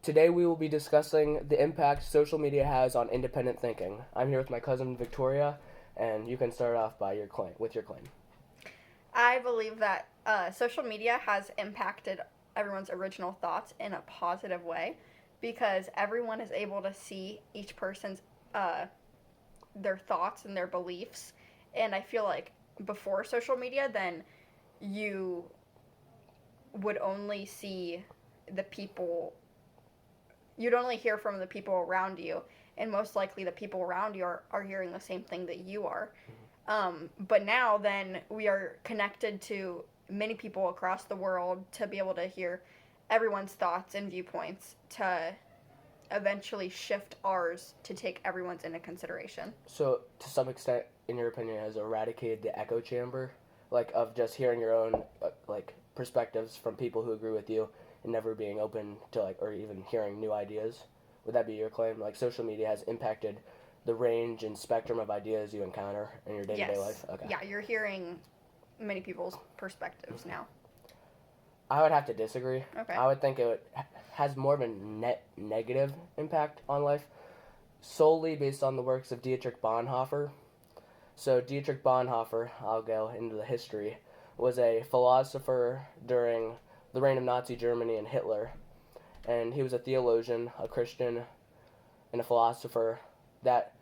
Today we will be discussing the impact social media has on independent thinking. I'm here with my cousin Victoria, and you can start off by your claim. I believe that social media has impacted everyone's original thoughts in a positive way because everyone is able to see each person's their thoughts and their beliefs. And I feel like before social media, then you would only see the people, you'd only hear from the people around you, and most likely the people around you are hearing the same thing that you are. But now then we are connected to many people across the world to be able to hear everyone's thoughts and viewpoints to eventually shift ours to take everyone's into consideration. So, to some extent, in your opinion, has eradicated the echo chamber, of just hearing your own perspectives from people who agree with you and never being open to or even hearing new ideas. Would that be your claim? Social media has impacted the range and spectrum of ideas you encounter in your day-to-day life? Okay. Yeah, you're hearing many people's perspectives now. I would have to disagree. Okay. I would think it has more of a net negative impact on life, solely based on the works of Dietrich Bonhoeffer. So Dietrich Bonhoeffer, I'll go into the history, was a philosopher during the reign of Nazi Germany and Hitler, and he was a theologian, a Christian, and a philosopher that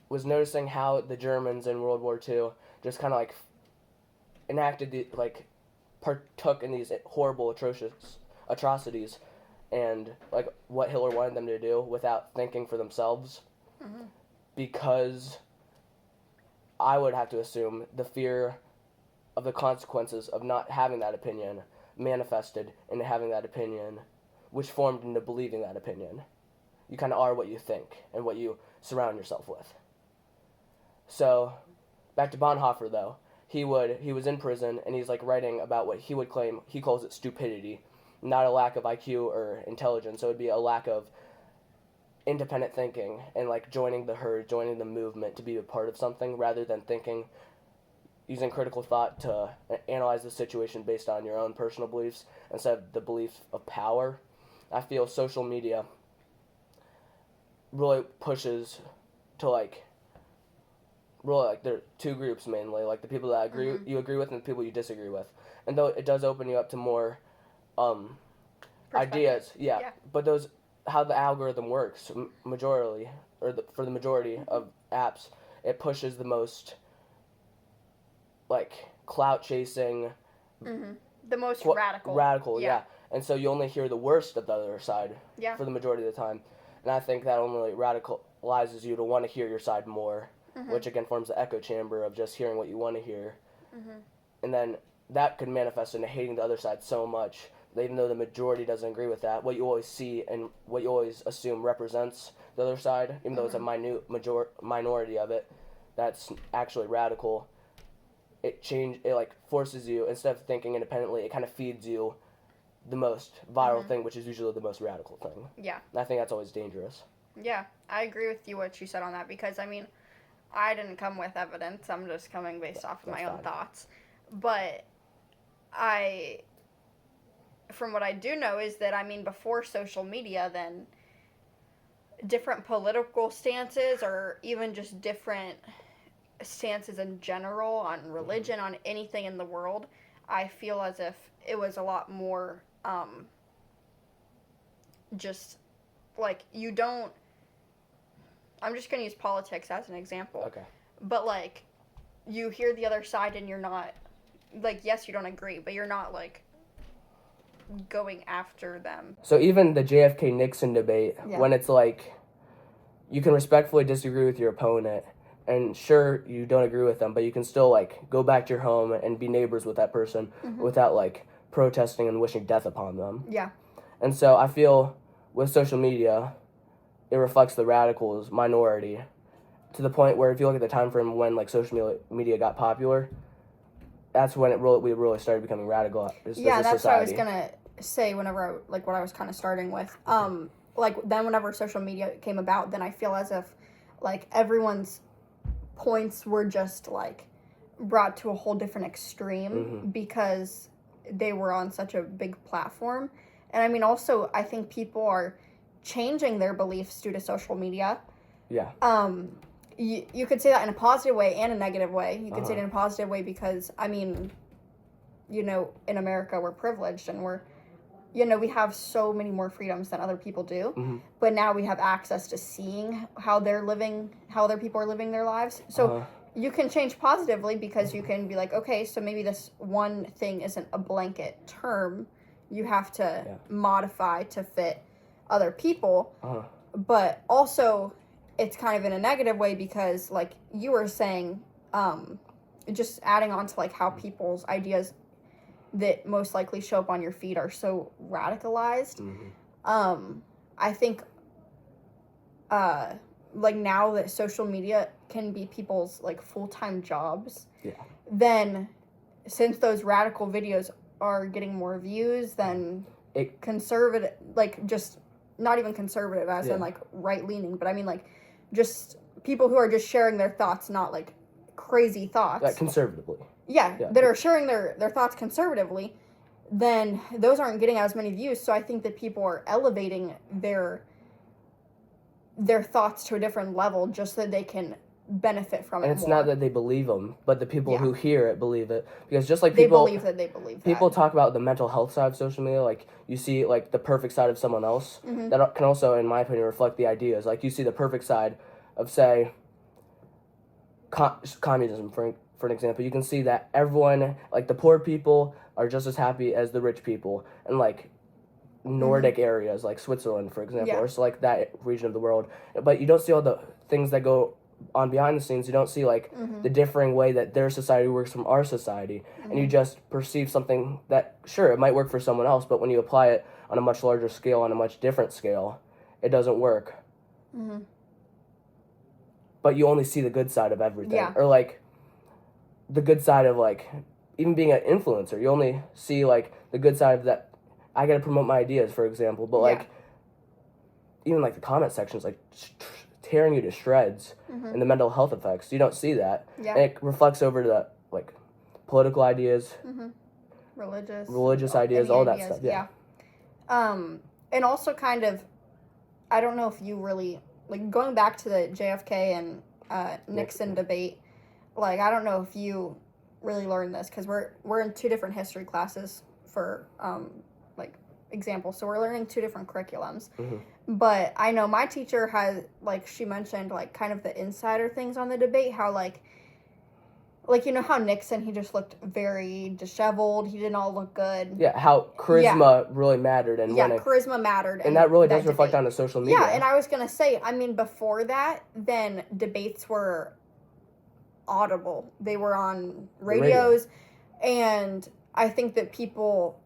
was noticing how the Germans in World War II just kind of enacted partook in these horrible atrocities and what Hitler wanted them to do without thinking for themselves. Mm-hmm. Because I would have to assume the fear of the consequences of not having that opinion manifested into having that opinion, which formed into believing that opinion. You kind of are what you think and what you surround yourself with. So, back to Bonhoeffer though. He was in prison and he's writing about what he would claim, he calls it stupidity, not a lack of IQ or intelligence. So it would be a lack of independent thinking and joining the herd, joining the movement to be a part of something rather than thinking, using critical thought to analyze the situation based on your own personal beliefs instead of the belief of power. I feel social media really pushes to there are two groups mainly, the people that you agree with and the people you disagree with. And though it does open you up to more ideas, but those, how the algorithm works, for the majority of apps, it pushes the most clout chasing, the most radical, yeah. And so you only hear the worst of the other side for the majority of the time. And I think that only radicalizes you to want to hear your side more, which again forms the echo chamber of just hearing what you want to hear. And then that could manifest into hating the other side so much that even though the majority doesn't agree with that, what you always see and what you always assume represents the other side, even though it's a minute minority of it, that's actually radical. It forces you, instead of thinking independently, it kind of feeds you the most viral thing, which is usually the most radical thing. Yeah. And I think that's always dangerous. Yeah, I agree with what you said on that because, I didn't come with evidence. I'm just coming based off of my own thoughts. But from what I do know is that, before social media, then different political stances or even just different stances in general on religion, on anything in the world, I feel as if it was a lot more you don't. I'm just going to use politics as an example. Okay. But, you hear the other side and you're not, yes, you don't agree, but you're not, going after them. So even the JFK-Nixon debate, when it's you can respectfully disagree with your opponent, and sure, you don't agree with them, but you can still, go back to your home and be neighbors with that person without, protesting and wishing death upon them. Yeah. And so I feel with social media, it reflects the radicals minority to the point where if you look at the time frame when social media got popular, that's when we really started becoming radical as a that's society. What I was gonna say whenever what I was kind of starting with. Then whenever social media came about, then I feel as if everyone's points were just brought to a whole different extreme because they were on such a big platform. And I mean, also, I think people are changing their beliefs due to social media. Yeah. You could say that in a positive way and a negative way. You could say it in a positive way because, I mean, you know, in America, we're privileged and we're, you know, we have so many more freedoms than other people do. Mm-hmm. But now we have access to seeing how they're living, how other people are living their lives. So you can change positively because you can be like, okay, so maybe this one thing isn't a blanket term. You have to modify to fit other people. But also, it's kind of in a negative way because, like you were saying, just adding on to like how people's ideas that most likely show up on your feed are so radicalized. I think like now that social media can be people's like full-time jobs, then since those radical videos are getting more views than conservative, like just not even conservative as in like right-leaning, but I mean like just people who are just sharing their thoughts, not like crazy thoughts. Like conservatively. That are sharing their thoughts conservatively, then those aren't getting as many views. So I think that people are elevating their thoughts to a different level just so that they can benefit from it and it's more. not that they believe them, but the people who hear it believe it. Because just like they people... believe that they believe that. People talk about the mental health side of social media, like you see like the perfect side of someone else. That can also, in my opinion, reflect the ideas. Like you see the perfect side of, say, communism, for an example. You can see that everyone, like the poor people are just as happy as the rich people. And like Nordic areas, like Switzerland, for example, or so like that region of the world. But you don't see all the things that go on behind the scenes. You don't see like the differing way that their society works from our society. And you just perceive something that, sure, it might work for someone else, but when you apply it on a much larger scale, on a much different scale, it doesn't work. But you only see the good side of everything. Or like the good side of like even being an influencer. You only see like the good side of that. I gotta promote my ideas, for example, but like even like the comment sections, like tearing you to shreds, and the mental health effects. You don't see that, and it reflects over to like political ideas, religious ideas, all that stuff. And also kind of, I don't know if you really like going back to the JFK and Nixon debate. Like I don't know if you really learned this because we're in two different history classes for like examples, so we're learning two different curriculums. But I know my teacher has, like, she mentioned like kind of the insider things on the debate, how like you know how Nixon, he just looked very disheveled, he didn't all look good. How charisma really mattered, and charisma mattered, and that really does reflect on the social media. And I was gonna say, I mean, before that, then debates were audible. They were on radios, and I think that people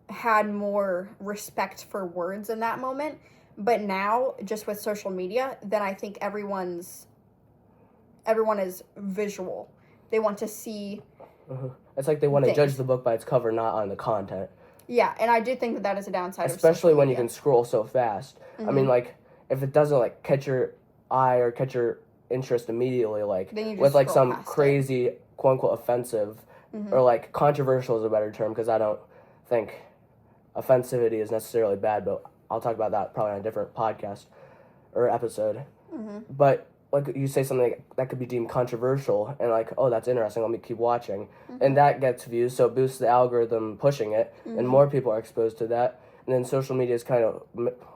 had more respect for words in that moment. But now, just with social media, then I think everyone is visual. They want to see. It's like they want to judge the book by its cover, not on the content. Yeah, and I do think that is a downside. Especially when you can scroll so fast. I mean, like if it doesn't like catch your eye or catch your interest immediately, like with like some crazy quote unquote offensive or like controversial is a better term, because I don't think offensivity is necessarily bad, but I'll talk about that probably on a different podcast or episode. But like you say something that could be deemed controversial and like, oh, that's interesting, let me keep watching, and that gets views, so it boosts the algorithm pushing it, and more people are exposed to that, and then social media is kind of,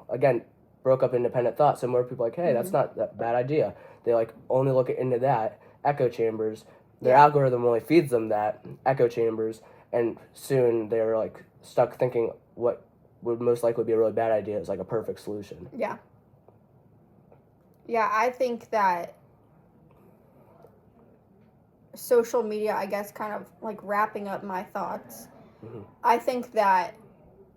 again, broke up independent thought, so more people are like, hey, that's not that bad idea. They like only look into that echo chambers. Their algorithm only feeds them that echo chambers, and soon they're like stuck thinking what would most likely be a really bad idea is like a perfect solution. I think that social media, I guess, kind of like wrapping up my thoughts, I think that,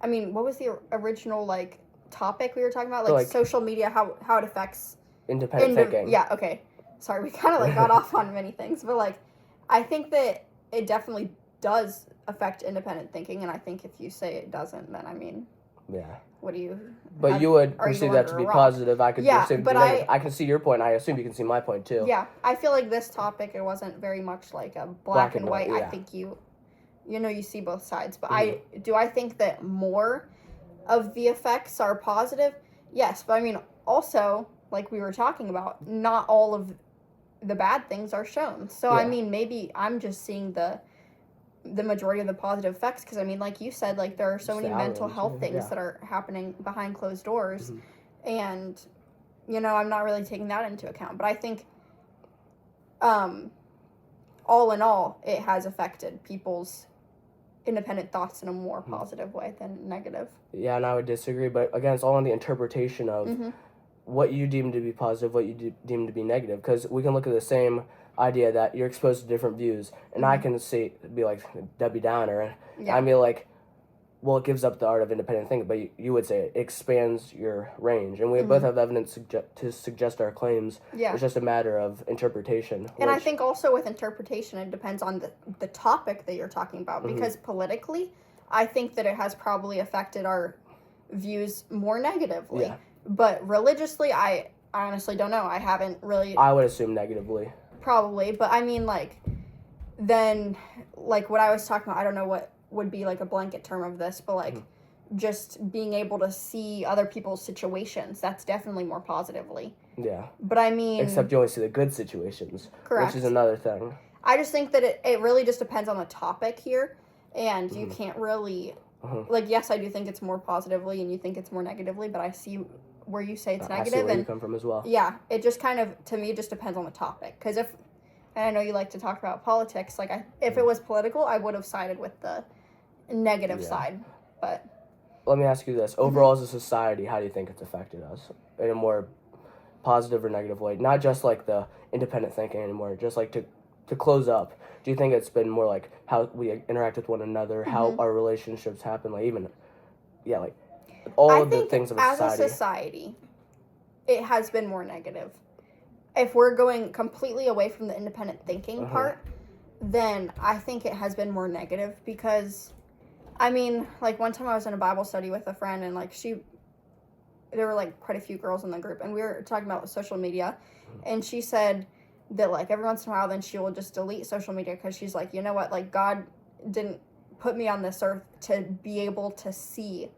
I mean, what was the original like topic we were talking about? Like social media, how it affects independent thinking. Yeah, okay. Sorry, we kind of like got off on many things, but like I think that it definitely does affect independent thinking, and I think if you say it doesn't, then I mean, what do you? But you would perceive that to be positive. I could perceive but I can see your point. I assume you can see my point too. Yeah, I feel like this topic, it wasn't very much like a black and white. I think you see both sides, but I think that more of the effects are positive, yes, but I mean, also, like we were talking about, not all of the bad things are shown. So, I Yeah. mean, maybe I'm just seeing the majority of the positive effects because, I mean, like you said, like there are so Just many the mental algorithms, health things yeah. that are happening behind closed doors, Mhm. and, you know, I'm not really taking that into account. But I think, all in all, it has affected people's independent thoughts in a more positive way than negative. Yeah, and I would disagree, but again, it's all on the interpretation of Mm-hmm. what you deem to be positive, what you deem to be negative. Because we can look at the same idea that you're exposed to different views, and I can be like Debbie Downer, and Yeah. I'd be like, well, it gives up the art of independent thinking, but you would say it expands your range, and we both have evidence to suggest our claims. Yeah. It's just a matter of interpretation. And I think also with interpretation, it depends on the topic that you're talking about. Mhm. Because politically, I think that it has probably affected our views more negatively. Yeah. But religiously, I honestly don't know. I haven't really, I would assume negatively. probably. But I mean, like, then, like, what I was talking about, I don't know what would be, like, a blanket term of this, but, like, just being able to see other people's situations, that's definitely more positively. Yeah. But I mean, Except you only see the good situations, correct. which is another thing. I just think that it really just depends on the topic here, and you can't really, like, yes, I do think it's more positively, and you think it's more negatively, but I see where you say it's negative, I see where and you come from as well. yeah, it just kind of, to me, it just depends on the topic, because and I know you like to talk about politics, like, if it was political, I would have sided with the negative side, but... Let me ask you this. Overall, as a society, how do you think it's affected us in a more positive or negative way? Not just like the independent thinking anymore, just like to close up. Do you think it's been more like how we interact with one another, how our relationships happen, like even, like all of the things of a society? As a society, it has been more negative. If we're going completely away from the independent thinking part, then I think it has been more negative because, I mean, like, one time I was in a Bible study with a friend, and, like, there were, like, quite a few girls in the group, and we were talking about social media, and she said that, like, every once in a while, then she will just delete social media, because she's like, you know what, like, God didn't put me on this earth to be able to see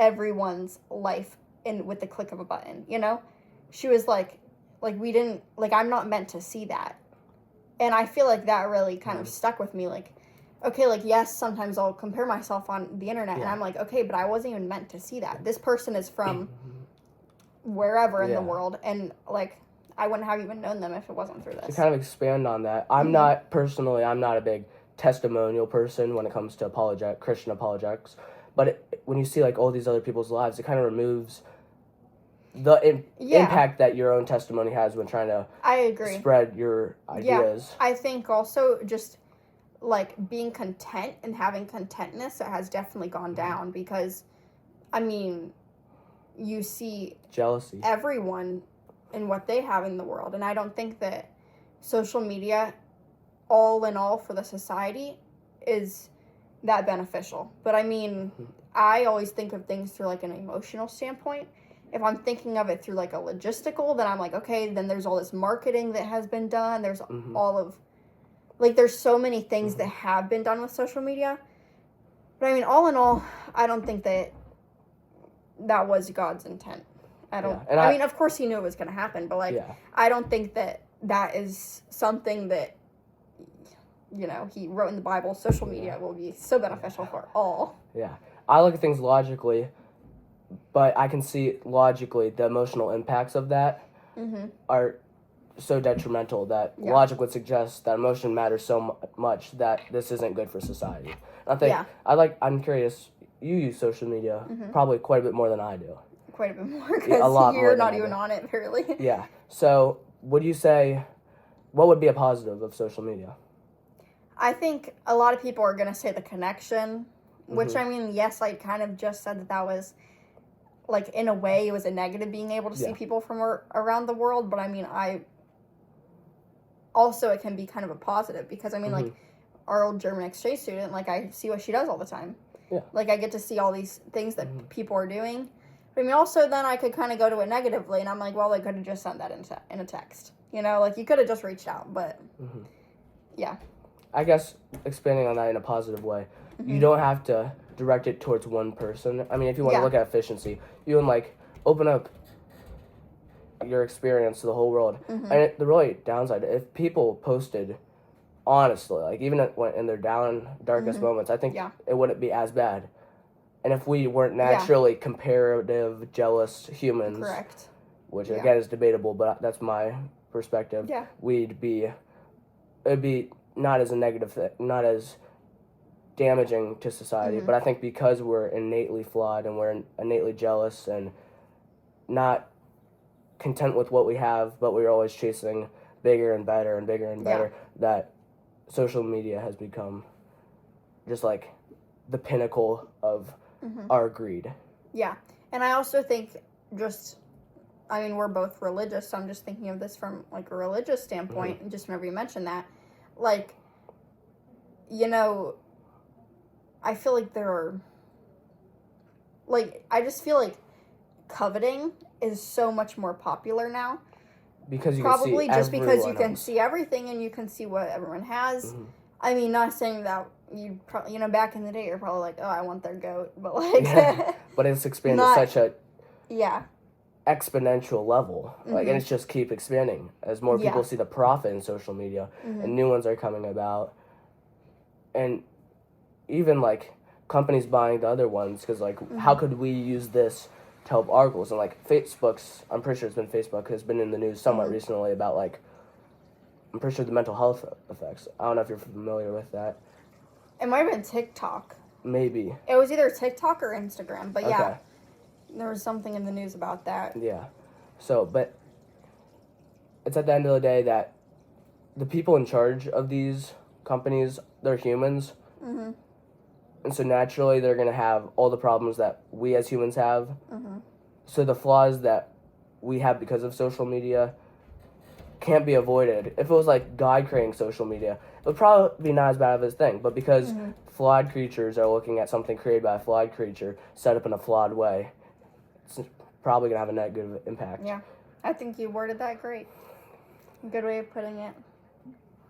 everyone's life with the click of a button, you know? She was like, we didn't, like, I'm not meant to see that. And I feel like that really kind of stuck with me, like, okay, like, yes, sometimes I'll compare myself on the internet, and I'm like, okay, but I wasn't even meant to see that. This person is from wherever in the world, and, like, I wouldn't have even known them if it wasn't through this. To kind of expand on that, I'm not a big testimonial person when it comes to Christian apologetics, but when you see, like, all these other people's lives, it kind of removes the impact that your own testimony has when trying to spread your ideas. Yeah, I think also just, like, being content and having contentness, it has definitely gone down because, I mean, you see jealousy, everyone and what they have in the world, and I don't think that social media, all in all, for the society, is that beneficial. But I mean, I always think of things through, like, an emotional standpoint. If I'm thinking of it through, like, a logistical, then I'm like, okay, then there's all this marketing that has been done. There's all of, like, there's so many things that have been done with social media. But I mean, all in all, I don't think that was God's intent. I mean, of course he knew it was going to happen, but, like, I don't think that is something that, you know, he wrote in the Bible. Social media will be so beneficial for all. Yeah. I look at things logically, but I can see logically the emotional impacts of that are so detrimental that logic would suggest that emotion matters so much that this isn't good for society. I think I'm curious. You use social media probably quite a bit more than I do. Quite a bit more because you're not even on it, really. Yeah. So, would you say, what would be a positive of social media? I think a lot of people are going to say the connection, which, I mean, yes, I kind of just said that was, like, in a way, it was a negative being able to see people from around the world, but I mean, also it can be kind of a positive because, I mean, like, our old German exchange student, like, I see what she does all the time. Yeah. Like, I get to see all these things that people are doing. But, I mean, also then I could kind of go to it negatively, and I'm like, well, they could have just sent that in a text. You know, like, you could have just reached out, but, yeah. I guess expanding on that in a positive way, you don't have to direct it towards one person. I mean, if you want to Yeah. look at efficiency, you can like open up your experience to the whole world. And the really downside, if people posted honestly, like even in their darkest moments, I think Yeah. it wouldn't be as bad. And if we weren't naturally comparative, jealous humans, Correct. which Yeah. again is debatable, but that's my perspective. Yeah. It'd be not as a negative thing, not as damaging to society. But I think because we're innately flawed and we're innately jealous and not content with what we have, but we're always chasing bigger and better and bigger and better, that social media has become just like the pinnacle of our greed. Yeah. And I also think we're both religious, so I'm just thinking of this from like a religious standpoint. And just whenever you mention that, like, I feel like I just feel like coveting is so much more popular now. Because you probably can see just because you can else. see everything and you can see what everyone has. I mean, not saying that you probably, back in the day, you're probably like, oh, I want their goat, but like, but it's expanded such a exponential level, like, and it's just keep expanding as more people see the profit in social media, and new ones are coming about, and even like companies buying the other ones because like how could we use this to help our goals? And like I'm pretty sure Facebook has been in the news somewhat recently about like, I'm pretty sure the mental health effects. I don't know if you're familiar with that. It might have been TikTok. Maybe. It was either TikTok or Instagram, but okay. There was something in the news about that. Yeah. So, but it's at the end of the day that the people in charge of these companies, they're humans. And so naturally they're going to have all the problems that we as humans have. So the flaws that we have because of social media can't be avoided. If it was like God creating social media, it would probably be not as bad of a thing. But because flawed creatures are looking at something created by a flawed creature set up in a flawed way, it's probably going to have a negative impact. Yeah. I think you worded that great. Good way of putting it.